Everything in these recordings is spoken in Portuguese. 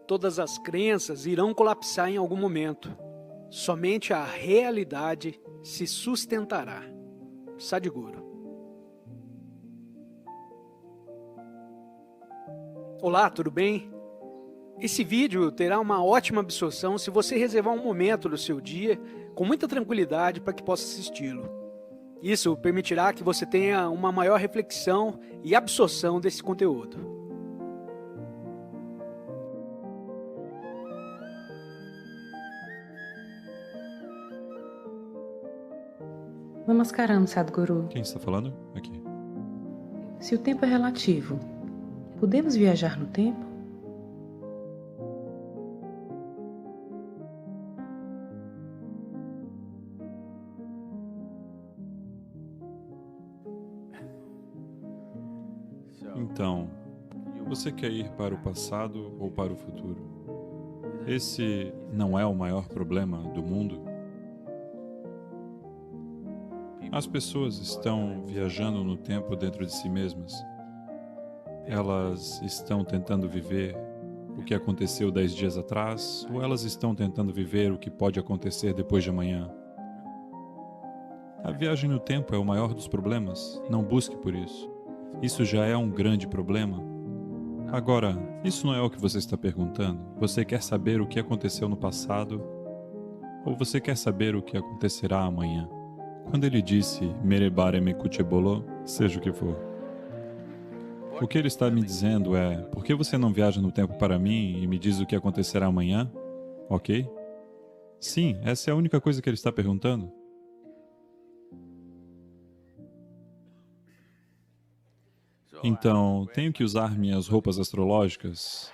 Todas as crenças irão colapsar em algum momento. Somente a realidade se sustentará. Sadhguru. Olá, tudo bem? Esse vídeo terá uma ótima absorção se você reservar um momento do seu dia com muita tranquilidade para que possa assisti-lo. Isso permitirá que você tenha uma maior reflexão e absorção desse conteúdo. Namaskaram, Sadhguru. Quem está falando? Aqui. Se o tempo é relativo, podemos viajar no tempo? Então, você quer ir para o passado ou para o futuro? Esse não é o maior problema do mundo? As pessoas estão viajando no tempo dentro de si mesmas. Elas estão tentando viver o que aconteceu 10 dias atrás, ou elas estão tentando viver o que pode acontecer depois de amanhã. A viagem no tempo é o maior dos problemas. Não busque por isso. Isso já é um grande problema. Agora, isso não é o que você está perguntando. Você quer saber o que aconteceu no passado, ou você quer saber o que acontecerá amanhã? Quando ele disse, Merebare me kuchebolo, seja o que for. O que ele está me dizendo é, por que você não viaja no tempo para mim e me diz o que acontecerá amanhã? Ok? Sim, essa é a única coisa que ele está perguntando. Então, tenho que usar minhas roupas astrológicas?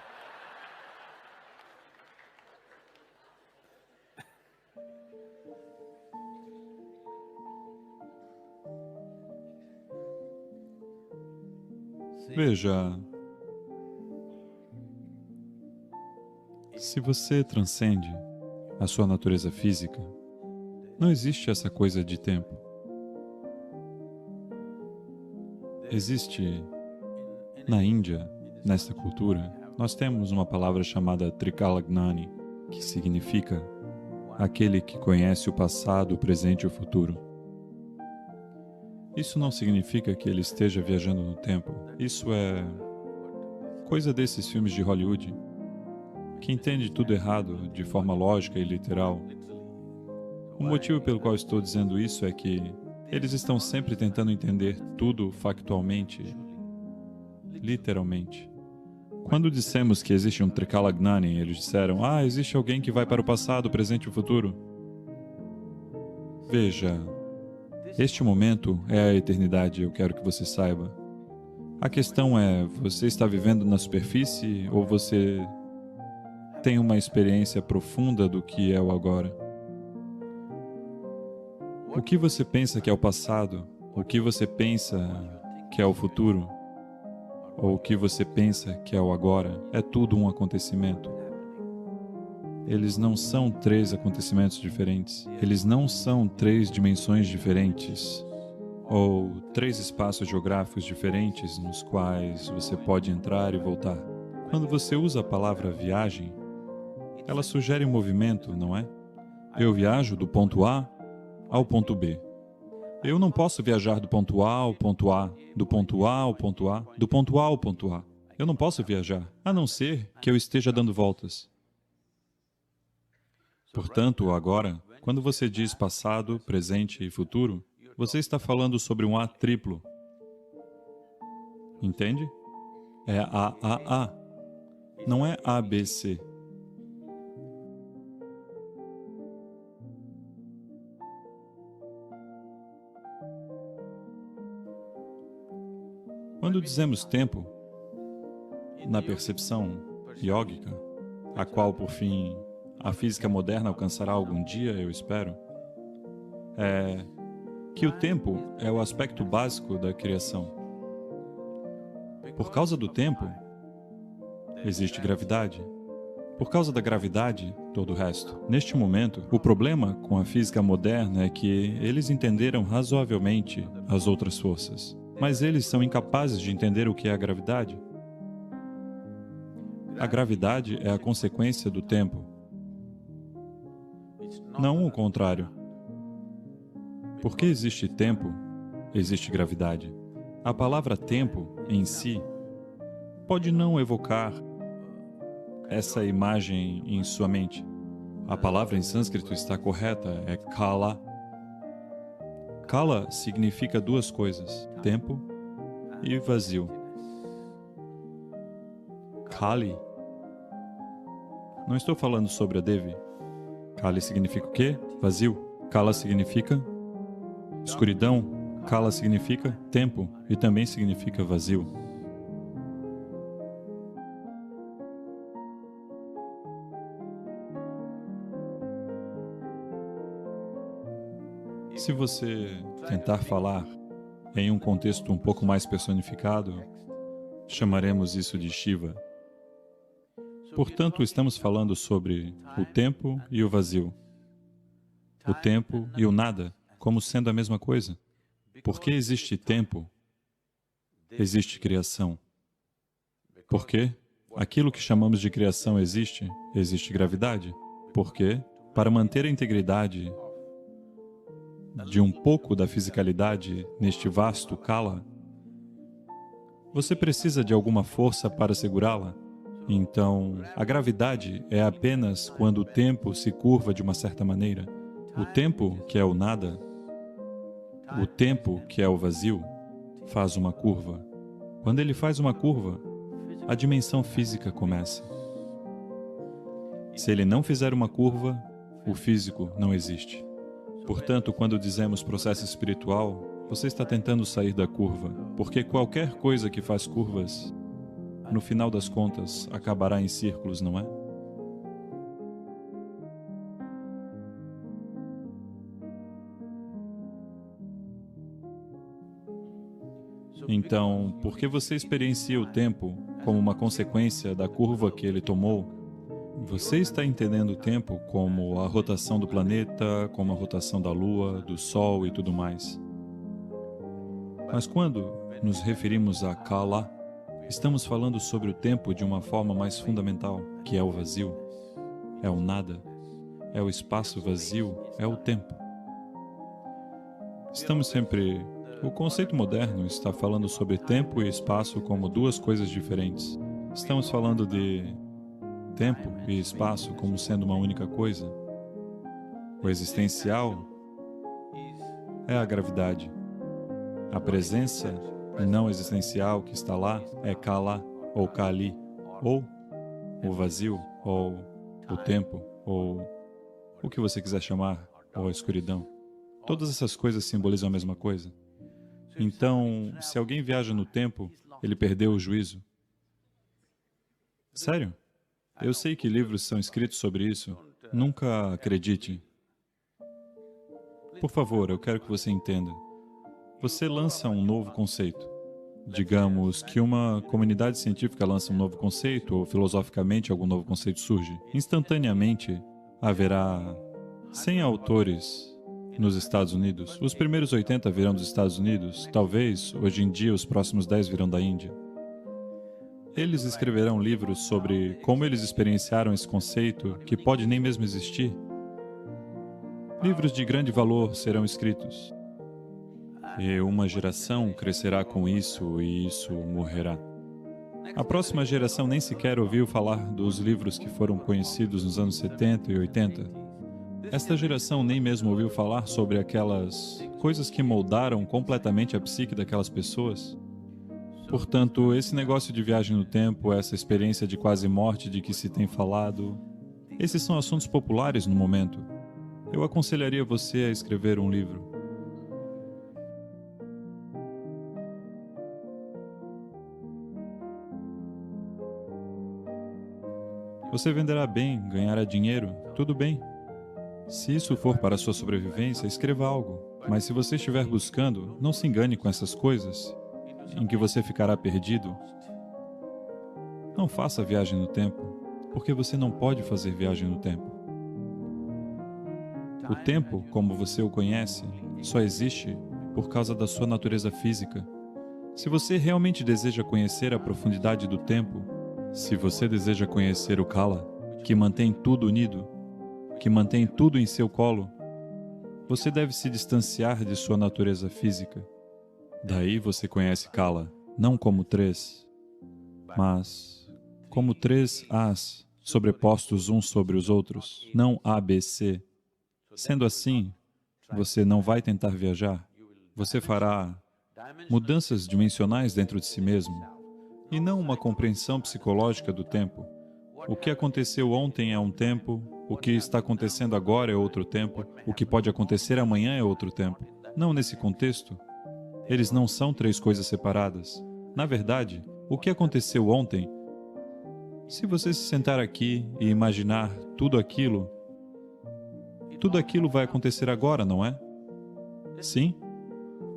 Veja, se você transcende a sua natureza física, não existe essa coisa de tempo. Existe, na Índia, nesta cultura, nós temos uma palavra chamada Trikalagnani, que significa aquele que conhece o passado, o presente e o futuro. Isso não significa que ele esteja viajando no tempo. Isso é coisa desses filmes de Hollywood, que entende tudo errado, de forma lógica e literal. O motivo pelo qual estou dizendo isso é que eles estão sempre tentando entender tudo factualmente, literalmente. Quando dissemos que existe um Trikalagnani, eles disseram, existe alguém que vai para o passado, o presente e o futuro. Veja, este momento é a eternidade, eu quero que você saiba. A questão é, você está vivendo na superfície ou você tem uma experiência profunda do que é o agora? O que você pensa que é o passado? O que você pensa que é o futuro? Ou o que você pensa que é o agora? É tudo um acontecimento. Eles não são 3 acontecimentos diferentes. Eles não são 3 dimensões diferentes. Ou 3 espaços geográficos diferentes nos quais você pode entrar e voltar. Quando você usa a palavra viagem, ela sugere um movimento, não é? Eu viajo do ponto A ao ponto B. Eu não posso viajar do ponto A ao ponto A, do ponto A ao ponto A, do ponto A ao ponto A. Eu não posso viajar, a não ser que eu esteja dando voltas. Portanto, agora, quando você diz passado, presente e futuro, você está falando sobre um A triplo. Entende? É A. Não é ABC. Quando dizemos tempo, na percepção yógica, a qual, por fim, a física moderna alcançará algum dia, eu espero, é que o tempo é o aspecto básico da criação. Por causa do tempo, existe gravidade. Por causa da gravidade, todo o resto. Neste momento, o problema com a física moderna é que eles entenderam razoavelmente as outras forças, mas eles são incapazes de entender o que é a gravidade. A gravidade é a consequência do tempo, não o contrário. Porque existe tempo, existe gravidade. A palavra tempo, em si, pode não evocar essa imagem em sua mente. A palavra em sânscrito está correta, é kala. Kala significa duas coisas, tempo e vazio. Kali. Não estou falando sobre a Devi. Kali significa o quê? Vazio. Kala significa escuridão. Kala significa tempo e também significa vazio. Se você tentar falar em um contexto um pouco mais personificado, chamaremos isso de Shiva. Portanto, estamos falando sobre o tempo e o vazio. O tempo e o nada, como sendo a mesma coisa. Porque existe tempo, existe criação. Porque aquilo que chamamos de criação existe, existe gravidade. Porque, para manter a integridade de um pouco da fisicalidade neste vasto kala, você precisa de alguma força para segurá-la. Então, a gravidade é apenas quando o tempo se curva de uma certa maneira. O tempo, que é o nada, o tempo, que é o vazio, faz uma curva. Quando ele faz uma curva, a dimensão física começa. Se ele não fizer uma curva, o físico não existe. Portanto, quando dizemos processo espiritual, você está tentando sair da curva, porque qualquer coisa que faz curvas, no final das contas, acabará em círculos, não é? Então, porque você experiencia o tempo como uma consequência da curva que ele tomou, você está entendendo o tempo como a rotação do planeta, como a rotação da Lua, do Sol e tudo mais. Mas quando nos referimos a Kala, estamos falando sobre o tempo de uma forma mais fundamental, que é o vazio, é o nada, é o espaço vazio, é o tempo. Estamos sempre... O conceito moderno está falando sobre tempo e espaço como duas coisas diferentes. Estamos falando de tempo e espaço como sendo uma única coisa. O existencial é a gravidade. A presença não existencial que está lá é Kala ou Kali, ou o vazio, ou o tempo, ou o que você quiser chamar, ou a escuridão. Todas essas coisas simbolizam a mesma coisa. Então, se alguém viaja no tempo, ele perdeu o juízo. Sério? Eu sei que livros são escritos sobre isso. Nunca acredite. Por favor, eu quero que você entenda. Você lança um novo conceito. Digamos que uma comunidade científica lança um novo conceito, ou filosoficamente algum novo conceito surge. Instantaneamente, haverá 100 autores nos Estados Unidos. Os primeiros 80 virão dos Estados Unidos. Talvez, hoje em dia, os próximos 10 virão da Índia. Eles escreverão livros sobre como eles experienciaram esse conceito, que pode nem mesmo existir. Livros de grande valor serão escritos. E uma geração crescerá com isso e isso morrerá. A próxima geração nem sequer ouviu falar dos livros que foram conhecidos nos anos 70 e 80. Esta geração nem mesmo ouviu falar sobre aquelas coisas que moldaram completamente a psique daquelas pessoas. Portanto, esse negócio de viagem no tempo, essa experiência de quase morte de que se tem falado, esses são assuntos populares no momento. Eu aconselharia você a escrever um livro. Você venderá bem, ganhará dinheiro, tudo bem. Se isso for para a sua sobrevivência, escreva algo. Mas se você estiver buscando, não se engane com essas coisas, em que você ficará perdido. Não faça viagem no tempo, porque você não pode fazer viagem no tempo. O tempo, como você o conhece, só existe por causa da sua natureza física. Se você realmente deseja conhecer a profundidade do tempo, Se você deseja conhecer o Kala, que mantém tudo unido, que mantém tudo em seu colo, você deve se distanciar de sua natureza física. Daí você conhece Kala, não como três, mas como três As sobrepostos uns sobre os outros, não ABC. Sendo assim, você não vai tentar viajar, você fará mudanças dimensionais dentro de si mesmo, e não uma compreensão psicológica do tempo. O que aconteceu ontem é um tempo, o que está acontecendo agora é outro tempo, o que pode acontecer amanhã é outro tempo. Não nesse contexto. Eles não são três coisas separadas. Na verdade, o que aconteceu ontem, se você se sentar aqui e imaginar tudo aquilo vai acontecer agora, não é? Sim?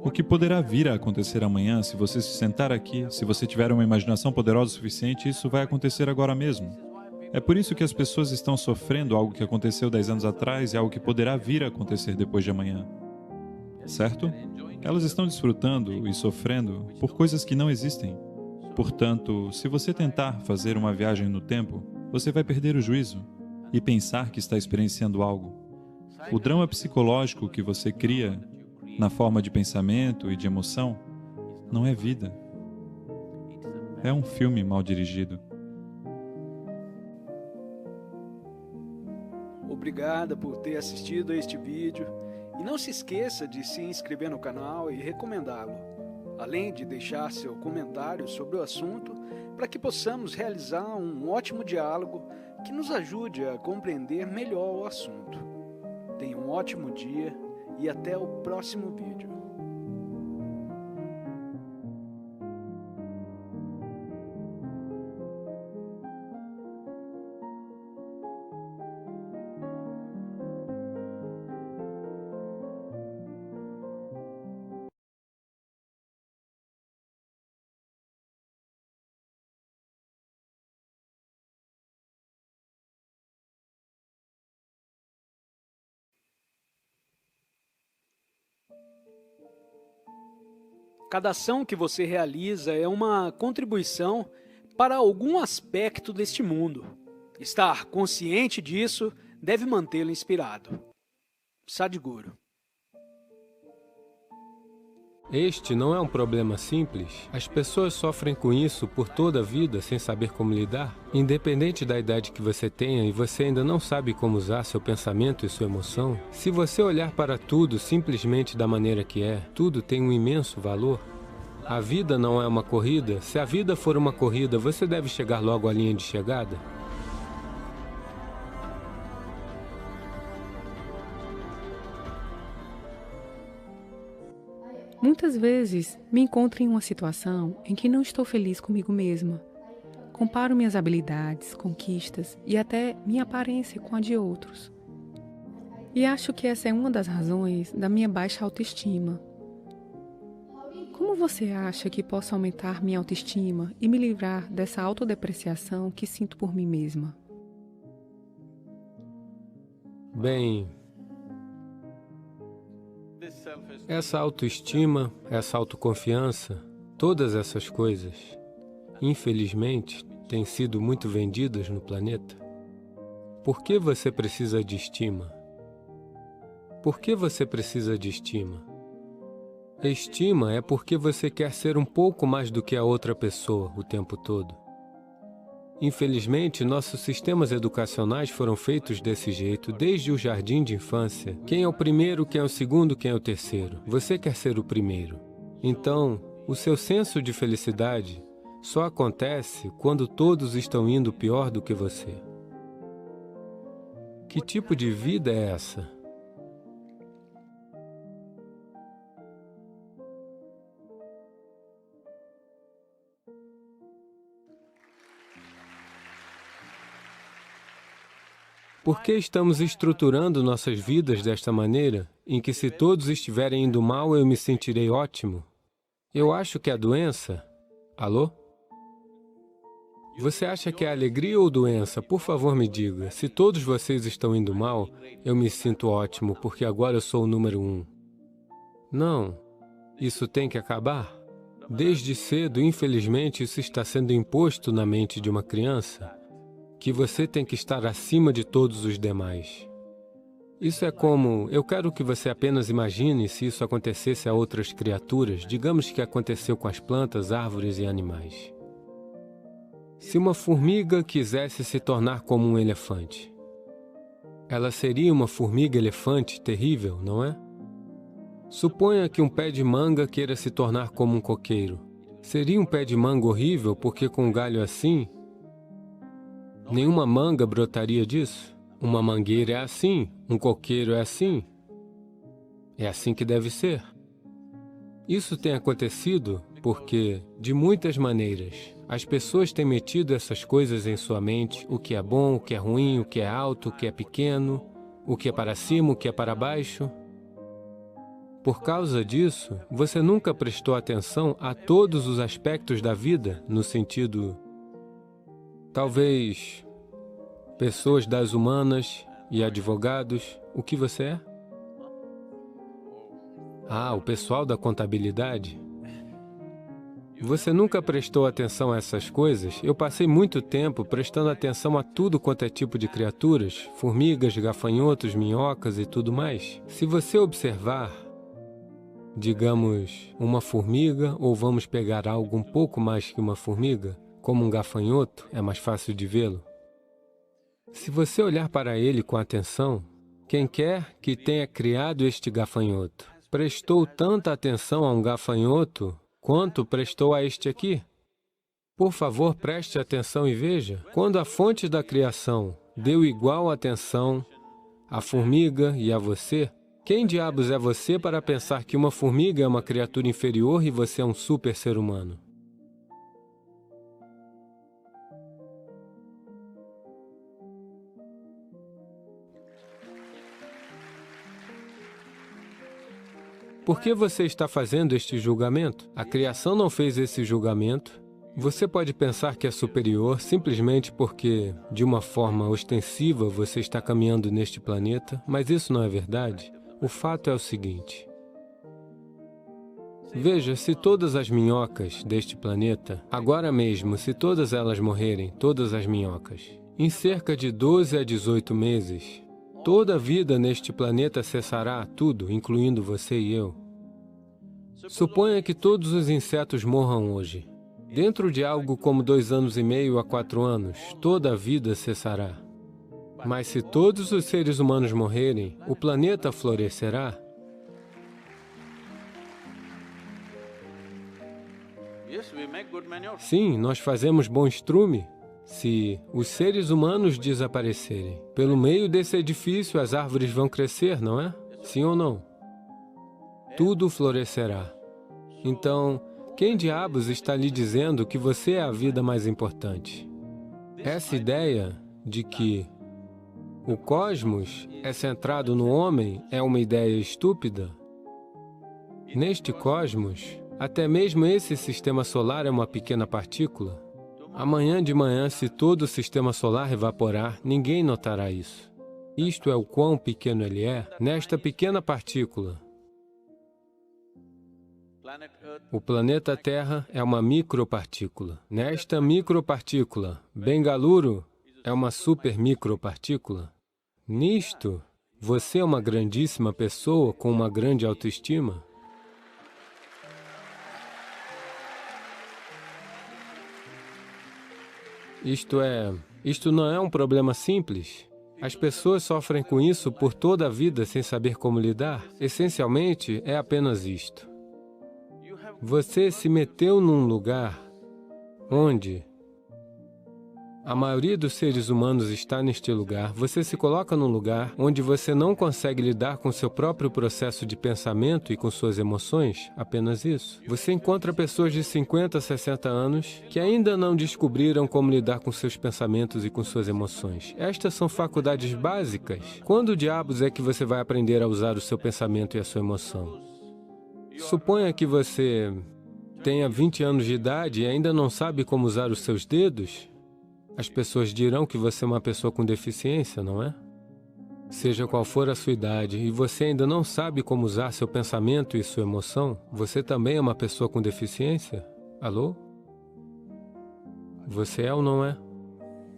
O que poderá vir a acontecer amanhã, se você se sentar aqui, se você tiver uma imaginação poderosa o suficiente, isso vai acontecer agora mesmo. É por isso que as pessoas estão sofrendo algo que aconteceu 10 anos atrás e algo que poderá vir a acontecer depois de amanhã. Certo? Elas estão desfrutando e sofrendo por coisas que não existem. Portanto, se você tentar fazer uma viagem no tempo, você vai perder o juízo e pensar que está experienciando algo. O drama psicológico que você cria na forma de pensamento e de emoção não é vida. É um filme mal dirigido. Obrigada por ter assistido a este vídeo e não se esqueça de se inscrever no canal e recomendá-lo, além de deixar seu comentário sobre o assunto para que possamos realizar um ótimo diálogo que nos ajude a compreender melhor o assunto. Tenha um ótimo dia e até o próximo vídeo. Cada ação que você realiza é uma contribuição para algum aspecto deste mundo. Estar consciente disso deve mantê-lo inspirado. Sadhguru. Este não é um problema simples. As pessoas sofrem com isso por toda a vida sem saber como lidar. Independente da idade que você tenha e você ainda não sabe como usar seu pensamento e sua emoção, se você olhar para tudo simplesmente da maneira que é, tudo tem um imenso valor. A vida não é uma corrida. Se a vida for uma corrida, você deve chegar logo à linha de chegada. Muitas vezes me encontro em uma situação em que não estou feliz comigo mesma. Comparo minhas habilidades, conquistas e até minha aparência com a de outros. E acho que essa é uma das razões da minha baixa autoestima. Como você acha que posso aumentar minha autoestima e me livrar dessa autodepreciação que sinto por mim mesma? Bem, essa autoestima, essa autoconfiança, todas essas coisas, infelizmente, têm sido muito vendidas no planeta. Por que você precisa de estima? Por que você precisa de estima? Estima é porque você quer ser um pouco mais do que a outra pessoa o tempo todo. Infelizmente, nossos sistemas educacionais foram feitos desse jeito desde o jardim de infância. Quem é o primeiro, quem é o segundo, quem é o terceiro? Você quer ser o primeiro. Então, o seu senso de felicidade só acontece quando todos estão indo pior do que você. Que tipo de vida é essa? Por que estamos estruturando nossas vidas desta maneira, em que se todos estiverem indo mal, eu me sentirei ótimo? Eu acho que a doença... Alô? Você acha que é alegria ou doença? Por favor, me diga. Se todos vocês estão indo mal, eu me sinto ótimo, porque agora eu sou o número 1. Não. Isso tem que acabar? Desde cedo, infelizmente, isso está sendo imposto na mente de uma criança, que você tem que estar acima de todos os demais. Isso é como, eu quero que você apenas imagine se isso acontecesse a outras criaturas, digamos que aconteceu com as plantas, árvores e animais. Se uma formiga quisesse se tornar como um elefante, ela seria uma formiga-elefante terrível, não é? Suponha que um pé de manga queira se tornar como um coqueiro. Seria um pé de manga horrível porque com um galho assim, nenhuma manga brotaria disso? Uma mangueira é assim, um coqueiro é assim. É assim que deve ser. Isso tem acontecido porque, de muitas maneiras, as pessoas têm metido essas coisas em sua mente, o que é bom, o que é ruim, o que é alto, o que é pequeno, o que é para cima, o que é para baixo. Por causa disso, você nunca prestou atenção a todos os aspectos da vida, no sentido, talvez, pessoas das humanas e advogados, o que você é? Ah, o pessoal da contabilidade. Você nunca prestou atenção a essas coisas? Eu passei muito tempo prestando atenção a tudo quanto é tipo de criaturas, formigas, gafanhotos, minhocas e tudo mais. Se você observar, digamos, uma formiga, ou vamos pegar algo um pouco mais que uma formiga, como um gafanhoto, é mais fácil de vê-lo. Se você olhar para ele com atenção, quem quer que tenha criado este gafanhoto prestou tanta atenção a um gafanhoto quanto prestou a este aqui? Por favor, preste atenção e veja. Quando a fonte da criação deu igual atenção à formiga e a você, quem diabos é você para pensar que uma formiga é uma criatura inferior e você é um super ser humano? Por que você está fazendo este julgamento? A criação não fez esse julgamento. Você pode pensar que é superior simplesmente porque, de uma forma ostensiva, você está caminhando neste planeta, mas isso não é verdade. O fato é o seguinte. Veja, se todas as minhocas deste planeta, agora mesmo, se todas elas morrerem, todas as minhocas, em cerca de 12 a 18 meses, toda a vida neste planeta cessará, tudo, incluindo você e eu. Suponha que todos os insetos morram hoje. Dentro de algo como 2 anos e meio a 4 anos, toda a vida cessará. Mas se todos os seres humanos morrerem, o planeta florescerá? Sim, nós fazemos bom estrume. Se os seres humanos desaparecerem, pelo meio desse edifício as árvores vão crescer, não é? Sim ou não? Tudo florescerá. Então, quem diabos está lhe dizendo que você é a vida mais importante? Essa ideia de que o cosmos é centrado no homem é uma ideia estúpida. Neste cosmos, até mesmo esse sistema solar é uma pequena partícula. Amanhã de manhã, se todo o sistema solar evaporar, ninguém notará isso. Isto é o quão pequeno ele é, nesta pequena partícula. O planeta Terra é uma micropartícula. Nesta micropartícula, Bengaluru é uma super micropartícula. Nisto, você é uma grandíssima pessoa com uma grande autoestima. Isto não é um problema simples. As pessoas sofrem com isso por toda a vida sem saber como lidar. Essencialmente, é apenas isto. Você se meteu num lugar onde a maioria dos seres humanos está neste lugar. Você se coloca num lugar onde você não consegue lidar com seu próprio processo de pensamento e com suas emoções, apenas isso. Você encontra pessoas de 50, 60 anos que ainda não descobriram como lidar com seus pensamentos e com suas emoções. Estas são faculdades básicas. Quando diabos é que você vai aprender a usar o seu pensamento e a sua emoção? Suponha que você tenha 20 anos de idade e ainda não sabe como usar os seus dedos. As pessoas dirão que você é uma pessoa com deficiência, não é? Seja qual for a sua idade, e você ainda não sabe como usar seu pensamento e sua emoção, você também é uma pessoa com deficiência? Alô? Você é ou não é?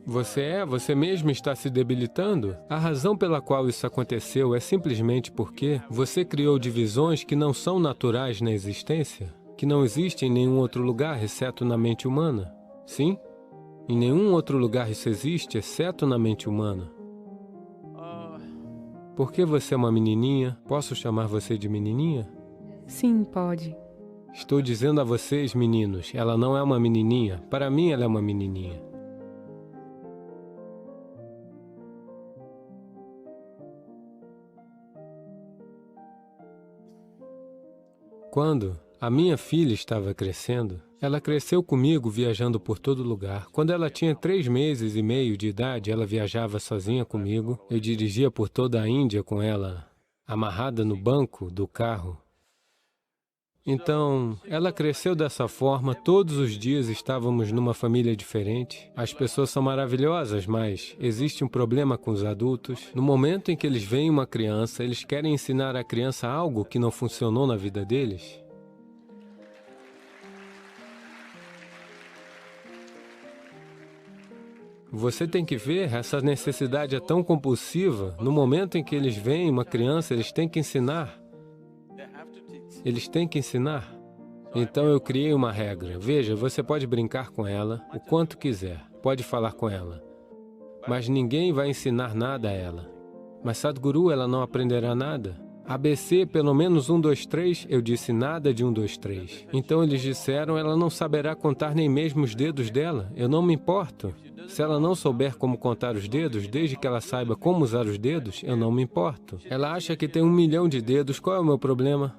Você mesmo está se debilitando? A razão pela qual isso aconteceu é simplesmente porque você criou divisões que não são naturais na existência, que não existem em nenhum outro lugar exceto na mente humana. Sim? Em nenhum outro lugar isso existe exceto na mente humana. Por que você é uma menininha? Posso chamar você de menininha? Sim, pode. Estou dizendo a vocês, meninos, ela não é uma menininha. Para mim, ela é uma menininha. Quando a minha filha estava crescendo, ela cresceu comigo viajando por todo lugar. Quando ela tinha 3 meses e meio de idade, ela viajava sozinha comigo. Eu dirigia por toda a Índia com ela amarrada no banco do carro. Então, ela cresceu dessa forma, todos os dias estávamos numa família diferente. As pessoas são maravilhosas, mas existe um problema com os adultos. No momento em que eles veem uma criança, eles querem ensinar à criança algo que não funcionou na vida deles. Você tem que ver, essa necessidade é tão compulsiva. No momento em que eles veem uma criança, eles têm que ensinar. Eles têm que ensinar. Então eu criei uma regra. Veja, você pode brincar com ela o quanto quiser, pode falar com ela, mas ninguém vai ensinar nada a ela. Mas Sadhguru, ela não aprenderá nada. ABC, pelo menos 1, 2, 3, eu disse nada de 1, 2, 3. Então eles disseram, ela não saberá contar nem mesmo os dedos dela. Eu não me importo. Se ela não souber como contar os dedos, desde que ela saiba como usar os dedos, eu não me importo. Ela acha que tem 1 milhão de dedos, qual é o meu problema?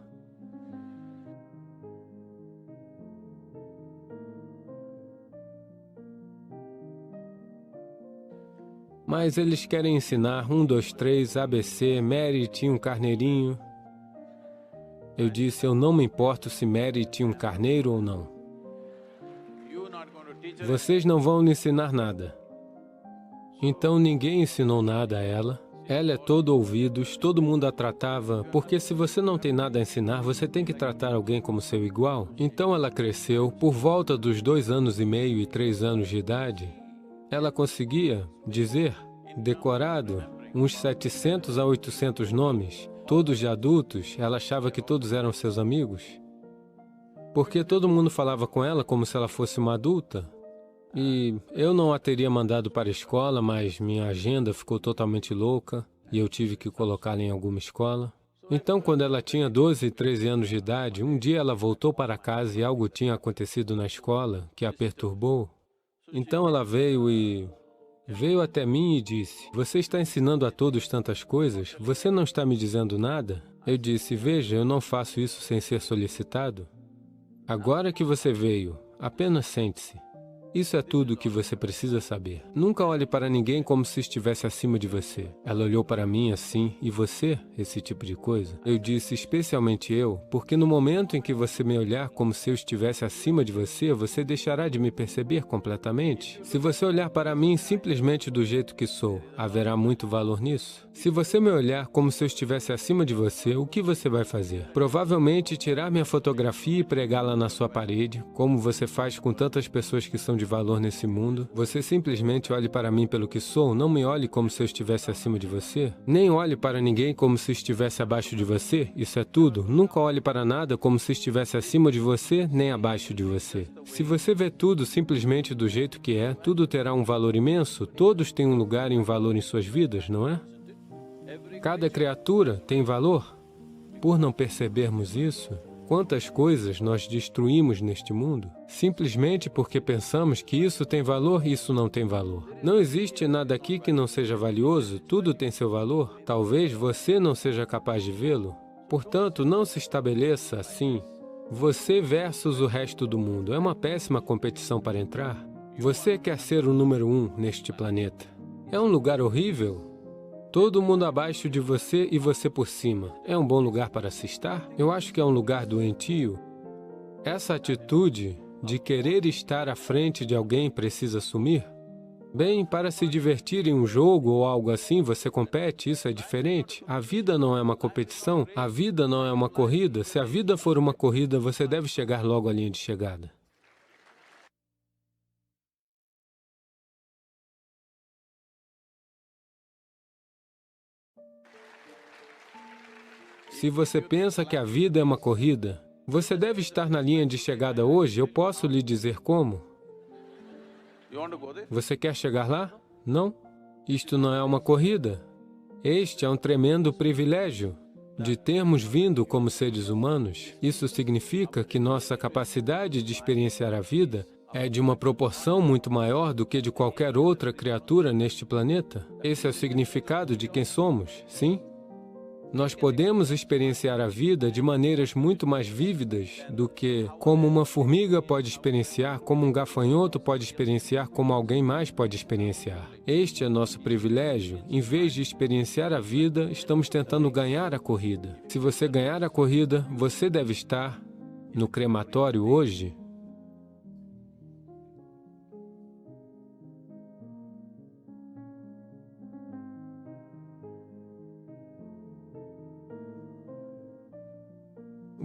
Mas eles querem ensinar 1, 2, 3, ABC, Mary tinha um carneirinho. Eu disse, eu não me importo se Mary tinha um carneiro ou não. Vocês não vão lhe ensinar nada. Então ninguém ensinou nada a ela. Ela é todo ouvidos, todo mundo a tratava, porque se você não tem nada a ensinar, você tem que tratar alguém como seu igual. Então ela cresceu, por volta dos 2 anos e meio e 3 anos de idade, ela conseguia dizer, decorado, uns 700 a 800 nomes, todos de adultos. Ela achava que todos eram seus amigos, porque todo mundo falava com ela como se ela fosse uma adulta. E eu não a teria mandado para a escola, mas minha agenda ficou totalmente louca e eu tive que colocá-la em alguma escola. Então, quando ela tinha 12 e 13 anos de idade, um dia ela voltou para casa e algo tinha acontecido na escola que a perturbou. Então ela veio até mim e disse, você está ensinando a todos tantas coisas, você não está me dizendo nada? Eu disse, veja, eu não faço isso sem ser solicitado. Agora que você veio, apenas sente-se. Isso é tudo o que você precisa saber. Nunca olhe para ninguém como se estivesse acima de você. Ela olhou para mim assim, e você? Esse tipo de coisa. Eu disse, especialmente eu, porque no momento em que você me olhar como se eu estivesse acima de você, você deixará de me perceber completamente. Se você olhar para mim simplesmente do jeito que sou, haverá muito valor nisso. Se você me olhar como se eu estivesse acima de você, o que você vai fazer? Provavelmente tirar minha fotografia e pregá-la na sua parede, como você faz com tantas pessoas que são de valor nesse mundo. Você simplesmente olhe para mim pelo que sou, não me olhe como se eu estivesse acima de você. Nem olhe para ninguém como se estivesse abaixo de você, isso é tudo. Nunca olhe para nada como se estivesse acima de você, nem abaixo de você. Se você vê tudo simplesmente do jeito que é, tudo terá um valor imenso, todos têm um lugar e um valor em suas vidas, não é? Cada criatura tem valor. Por não percebermos isso, quantas coisas nós destruímos neste mundo, simplesmente porque pensamos que isso tem valor e isso não tem valor. Não existe nada aqui que não seja valioso, tudo tem seu valor. Talvez você não seja capaz de vê-lo. Portanto, não se estabeleça assim, você versus o resto do mundo. É uma péssima competição para entrar. Você quer ser o número 1 neste planeta. É um lugar horrível. Todo mundo abaixo de você e você por cima. É um bom lugar para se estar? Eu acho que é um lugar doentio. Essa atitude de querer estar à frente de alguém precisa sumir. Bem, para se divertir em um jogo ou algo assim, você compete, isso é diferente. A vida não é uma competição, a vida não é uma corrida. Se a vida for uma corrida, você deve chegar logo à linha de chegada. Se você pensa que a vida é uma corrida, você deve estar na linha de chegada hoje. Eu posso lhe dizer como. Você quer chegar lá? Não. Isto não é uma corrida. Este é um tremendo privilégio de termos vindo como seres humanos. Isso significa que nossa capacidade de experienciar a vida é de uma proporção muito maior do que de qualquer outra criatura neste planeta. Esse é o significado de quem somos, sim? Nós podemos experienciar a vida de maneiras muito mais vívidas do que como uma formiga pode experienciar, como um gafanhoto pode experienciar, como alguém mais pode experienciar. Este é nosso privilégio. Em vez de experienciar a vida, estamos tentando ganhar a corrida. Se você ganhar a corrida, você deve estar no crematório hoje.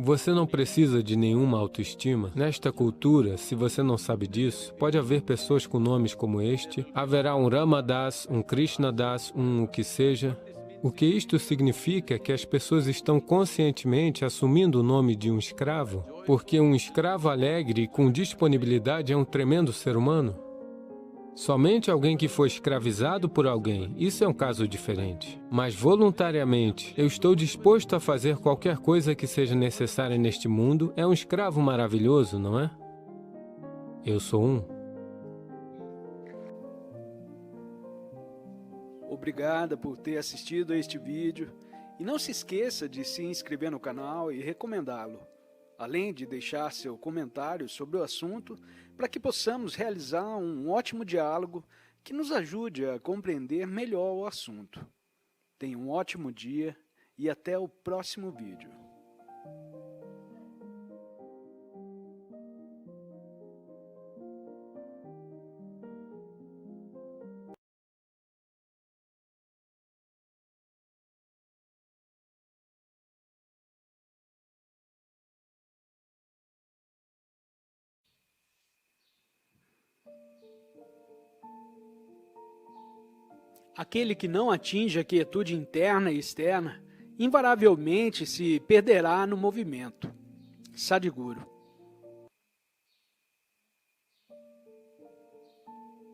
Você não precisa de nenhuma autoestima. Nesta cultura, se você não sabe disso, pode haver pessoas com nomes como este, haverá um Ramadas, um Krishnadas, o que seja. O que isto significa é que as pessoas estão conscientemente assumindo o nome de um escravo, porque um escravo alegre e com disponibilidade é um tremendo ser humano. Somente alguém que foi escravizado por alguém, isso é um caso diferente. Mas voluntariamente, eu estou disposto a fazer qualquer coisa que seja necessária neste mundo, é um escravo maravilhoso, não é? Eu sou um. Obrigada por ter assistido a este vídeo e não se esqueça de se inscrever no canal e recomendá-lo, além de deixar seu comentário sobre o assunto para que possamos realizar um ótimo diálogo que nos ajude a compreender melhor o assunto. Tenha um ótimo dia e até o próximo vídeo. Aquele que não atinge a quietude interna e externa, invariavelmente se perderá no movimento. Sadhguru.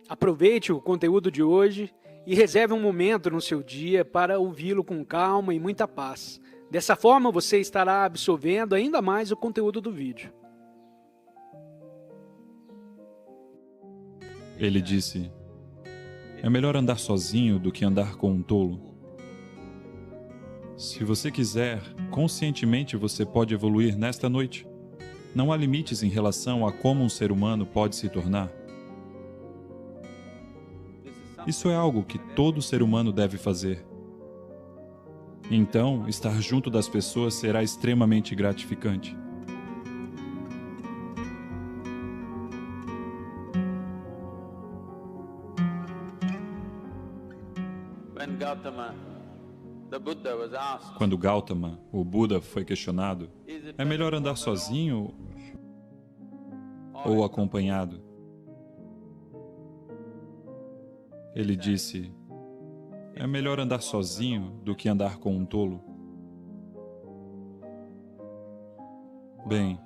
Aproveite o conteúdo de hoje e reserve um momento no seu dia para ouvi-lo com calma e muita paz. Dessa forma, você estará absorvendo ainda mais o conteúdo do vídeo. Ele disse: é melhor andar sozinho do que andar com um tolo. Se você quiser, conscientemente você pode evoluir nesta noite. Não há limites em relação a como um ser humano pode se tornar. Isso é algo que todo ser humano deve fazer. Então, estar junto das pessoas será extremamente gratificante. Quando Gautama, o Buda, foi questionado, é melhor andar sozinho ou acompanhado? Ele disse: é melhor andar sozinho do que andar com um tolo. Bem,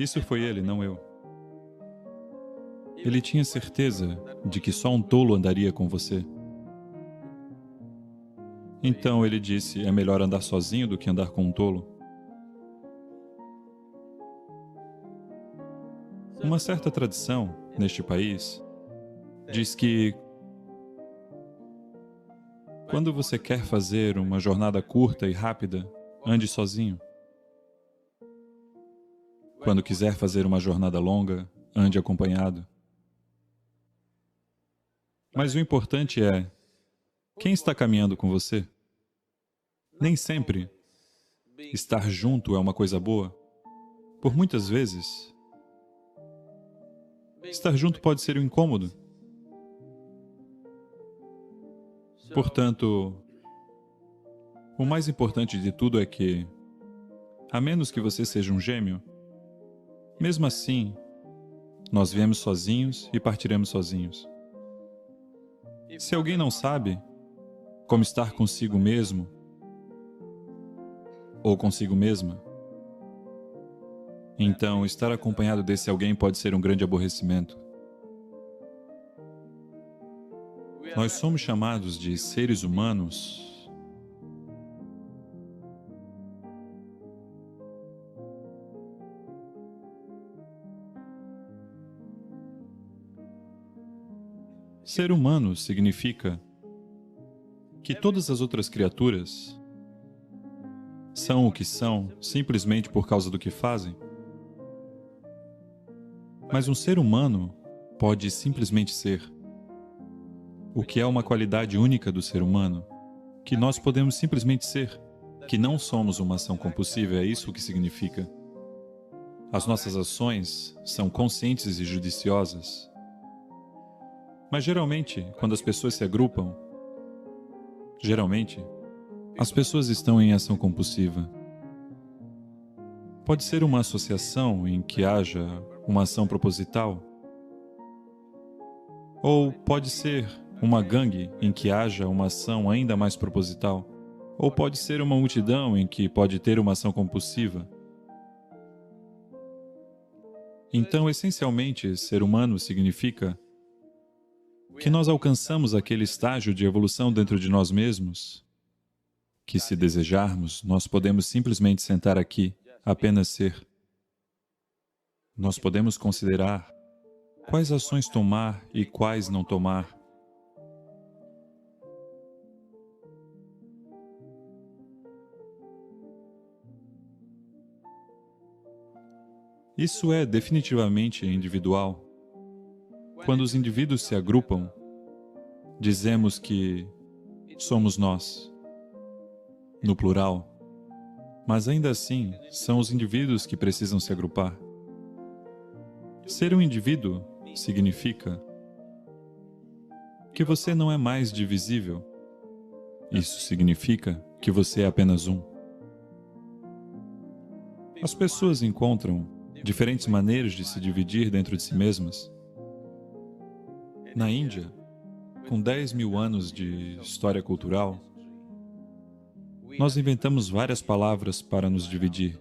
isso foi ele, não eu. Ele tinha certeza de que só um tolo andaria com você. Então ele disse: é melhor andar sozinho do que andar com um tolo. Uma certa tradição neste país diz que quando você quer fazer uma jornada curta e rápida, ande sozinho. Quando quiser fazer uma jornada longa, ande acompanhado. Mas o importante é: quem está caminhando com você? Nem sempre estar junto é uma coisa boa. Por muitas vezes, estar junto pode ser um incômodo. Portanto, o mais importante de tudo é que, a menos que você seja um gêmeo, mesmo assim, nós viemos sozinhos e partiremos sozinhos. Se alguém não sabe como estar consigo mesmo ou consigo mesma, então estar acompanhado desse alguém pode ser um grande aborrecimento. Nós somos chamados de seres humanos Ser humano significa que todas as outras criaturas são o que são simplesmente por causa do que fazem. Mas um ser humano pode simplesmente ser, o que é uma qualidade única do ser humano, que nós podemos simplesmente ser, que não somos uma ação compulsiva, é isso que significa. As nossas ações são conscientes e judiciosas. Mas geralmente, quando as pessoas se agrupam, as pessoas estão em ação compulsiva. Pode ser uma associação em que haja uma ação proposital, ou pode ser uma gangue em que haja uma ação ainda mais proposital, ou pode ser uma multidão em que pode ter uma ação compulsiva. Então, essencialmente, ser humano significa que nós alcançamos aquele estágio de evolução dentro de nós mesmos, que se desejarmos, nós podemos simplesmente sentar aqui, apenas ser. Nós podemos considerar quais ações tomar e quais não tomar. Isso é definitivamente individual. Quando os indivíduos se agrupam, dizemos que somos nós, no plural, mas ainda assim são os indivíduos que precisam se agrupar. Ser um indivíduo significa que você não é mais divisível. Isso significa que você é apenas um. As pessoas encontram diferentes maneiras de se dividir dentro de si mesmas. Na Índia, com 10 mil anos de história cultural, nós inventamos várias palavras para nos dividir.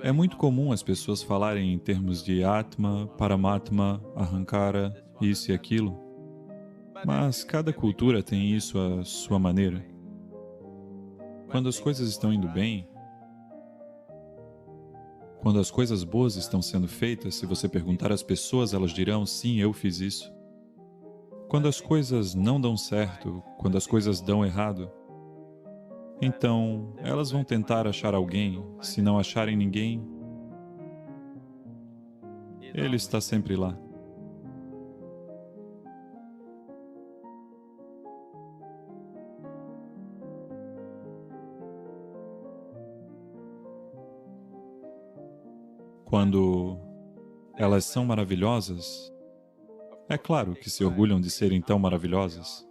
É muito comum as pessoas falarem em termos de Atma, Paramatma, Ahankara, isso e aquilo, mas cada cultura tem isso à sua maneira. Quando as coisas estão indo bem, quando as coisas boas estão sendo feitas, se você perguntar às pessoas, elas dirão, sim, eu fiz isso. Quando as coisas não dão certo, quando as coisas dão errado, então elas vão tentar achar alguém. Se não acharem ninguém, ele está sempre lá. Quando elas são maravilhosas, é claro que se orgulham de serem tão maravilhosas.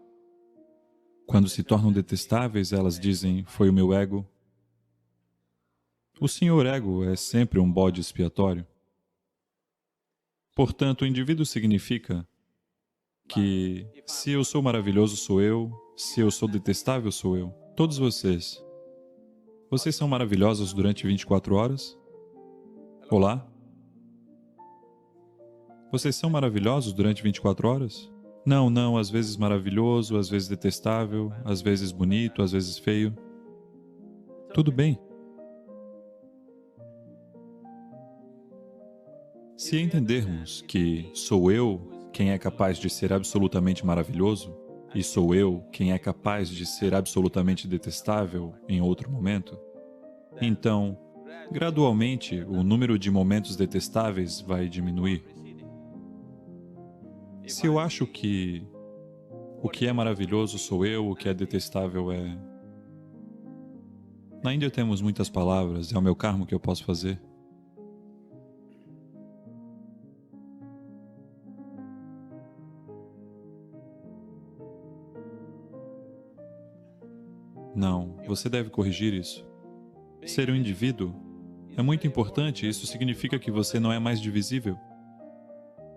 Quando se tornam detestáveis, elas dizem, foi o meu ego. O senhor ego é sempre um bode expiatório. Portanto, o indivíduo significa que se eu sou maravilhoso, sou eu, se eu sou detestável, sou eu. Todos vocês são maravilhosos durante 24 horas? Olá? Vocês são maravilhosos durante 24 horas? Não, não, às vezes maravilhoso, às vezes detestável, às vezes bonito, às vezes feio. Tudo bem. Se entendermos que sou eu quem é capaz de ser absolutamente maravilhoso, e sou eu quem é capaz de ser absolutamente detestável em outro momento, então, gradualmente, o número de momentos detestáveis vai diminuir. Se eu acho que O que é maravilhoso sou eu, o que é detestável é... Na Índia temos muitas palavras, é o meu karma que eu posso fazer. Não, você deve corrigir isso. Ser um indivíduo é muito importante, isso significa que você não é mais divisível.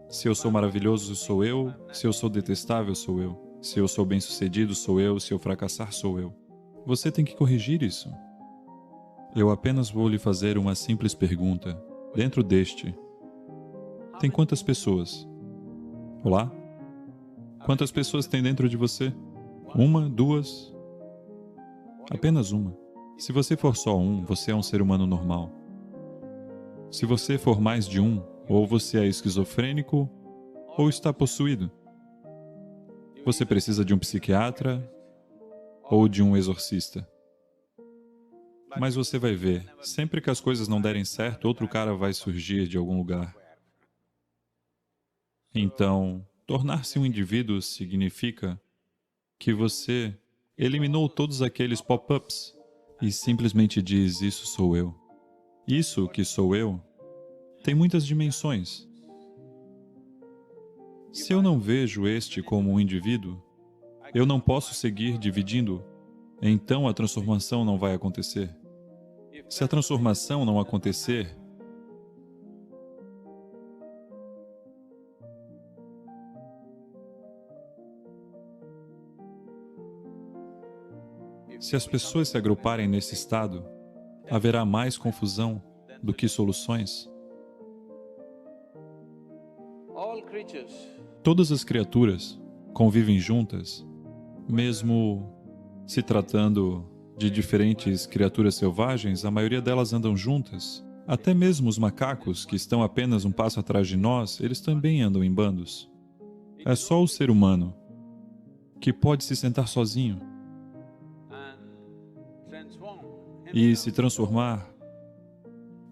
Se eu sou maravilhoso, sou eu. Se eu sou detestável, sou eu. Se eu sou bem-sucedido, sou eu. Se eu fracassar, sou eu. Você tem que corrigir isso. Eu apenas vou lhe fazer uma simples pergunta. Dentro deste, tem quantas pessoas? Olá? Quantas pessoas tem dentro de você? Uma? Duas? Apenas uma. Se você for só um, você é um ser humano normal. Se você for mais de um, ou você é esquizofrênico, ou está possuído. Você precisa de um psiquiatra ou de um exorcista. Mas você vai ver, sempre que as coisas não derem certo, outro cara vai surgir de algum lugar. Então, tornar-se um indivíduo significa que você eliminou todos aqueles pop-ups e simplesmente diz, isso sou eu. Isso que sou eu tem muitas dimensões. Se eu não vejo este como um indivíduo, eu não posso seguir dividindo, então a transformação não vai acontecer. Se a transformação não acontecer, se as pessoas se agruparem nesse estado, haverá mais confusão do que soluções. Todas as criaturas convivem juntas, mesmo se tratando de diferentes criaturas selvagens, a maioria delas andam juntas. Até mesmo os macacos, que estão apenas um passo atrás de nós, eles também andam em bandos. É só o ser humano que pode se sentar sozinho e se transformar,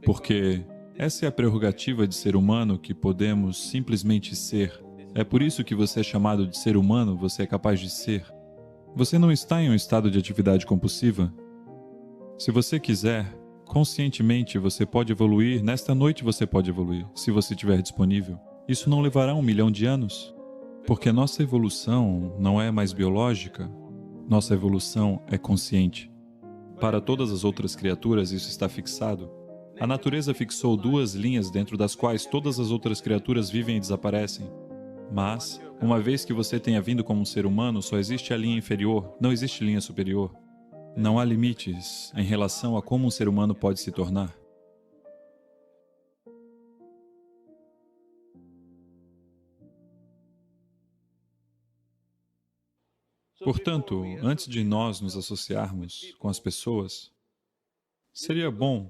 porque essa é a prerrogativa de ser humano que podemos simplesmente ser. É por isso que você é chamado de ser humano, você é capaz de ser. Você não está em um estado de atividade compulsiva. Se você quiser, conscientemente você pode evoluir, nesta noite você pode evoluir, se você estiver disponível. Isso não levará 1 milhão de anos, porque nossa evolução não é mais biológica, nossa evolução é consciente. Para todas as outras criaturas isso está fixado. A natureza fixou 2 linhas dentro das quais todas as outras criaturas vivem e desaparecem. Mas, uma vez que você tenha vindo como um ser humano, só existe a linha inferior, não existe linha superior. Não há limites em relação a como um ser humano pode se tornar. Portanto, antes de nós nos associarmos com as pessoas, seria bom,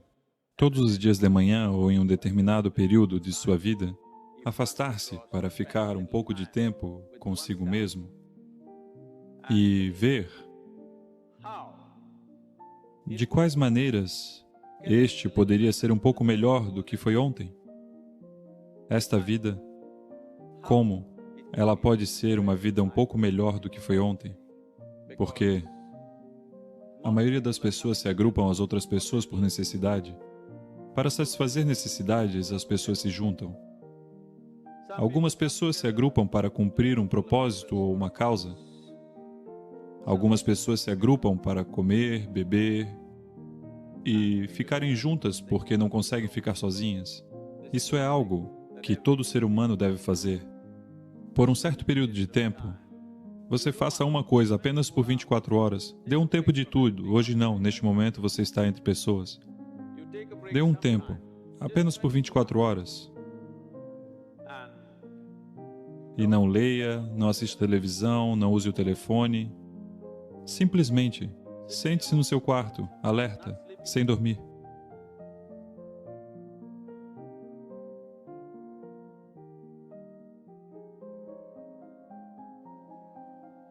todos os dias de manhã ou em um determinado período de sua vida, afastar-se para ficar um pouco de tempo consigo mesmo e ver de quais maneiras este poderia ser um pouco melhor do que foi ontem. Esta vida, como ela pode ser uma vida um pouco melhor do que foi ontem? Porque a maioria das pessoas se agrupam às outras pessoas por necessidade. Para satisfazer necessidades, as pessoas se juntam. Algumas pessoas se agrupam para cumprir um propósito ou uma causa. Algumas pessoas se agrupam para comer, beber e ficarem juntas porque não conseguem ficar sozinhas. Isso é algo que todo ser humano deve fazer. Por um certo período de tempo, você faça uma coisa apenas por 24 horas. Dê um tempo de tudo. Hoje não, neste momento você está entre pessoas. Dê um tempo, apenas por 24 horas. E não leia, não assista televisão, não use o telefone. Simplesmente, sente-se no seu quarto, alerta, sem dormir.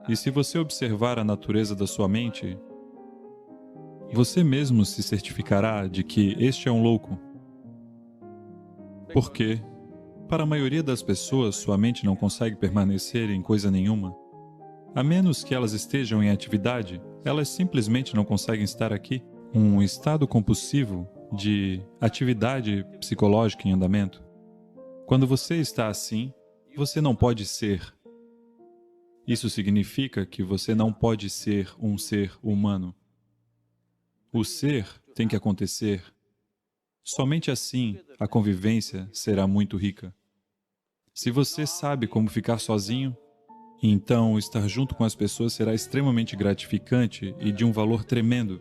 E se você observar a natureza da sua mente, você mesmo se certificará de que este é um louco. Porque, para a maioria das pessoas, sua mente não consegue permanecer em coisa nenhuma. A menos que elas estejam em atividade, elas simplesmente não conseguem estar aqui. Um estado compulsivo de atividade psicológica em andamento. Quando você está assim, você não pode ser. Isso significa que você não pode ser um ser humano. O ser tem que acontecer. Somente assim a convivência será muito rica. Se você sabe como ficar sozinho, então estar junto com as pessoas será extremamente gratificante e de um valor tremendo,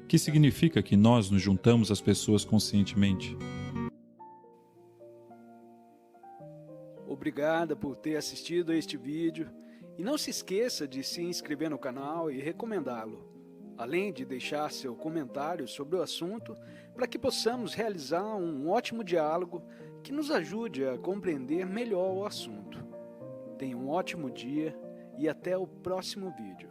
que significa que nós nos juntamos às pessoas conscientemente. Obrigada por ter assistido a este vídeo e não se esqueça de se inscrever no canal e recomendá-lo, além de deixar seu comentário sobre o assunto para que possamos realizar um ótimo diálogo que nos ajude a compreender melhor o assunto. Tenha um ótimo dia e até o próximo vídeo.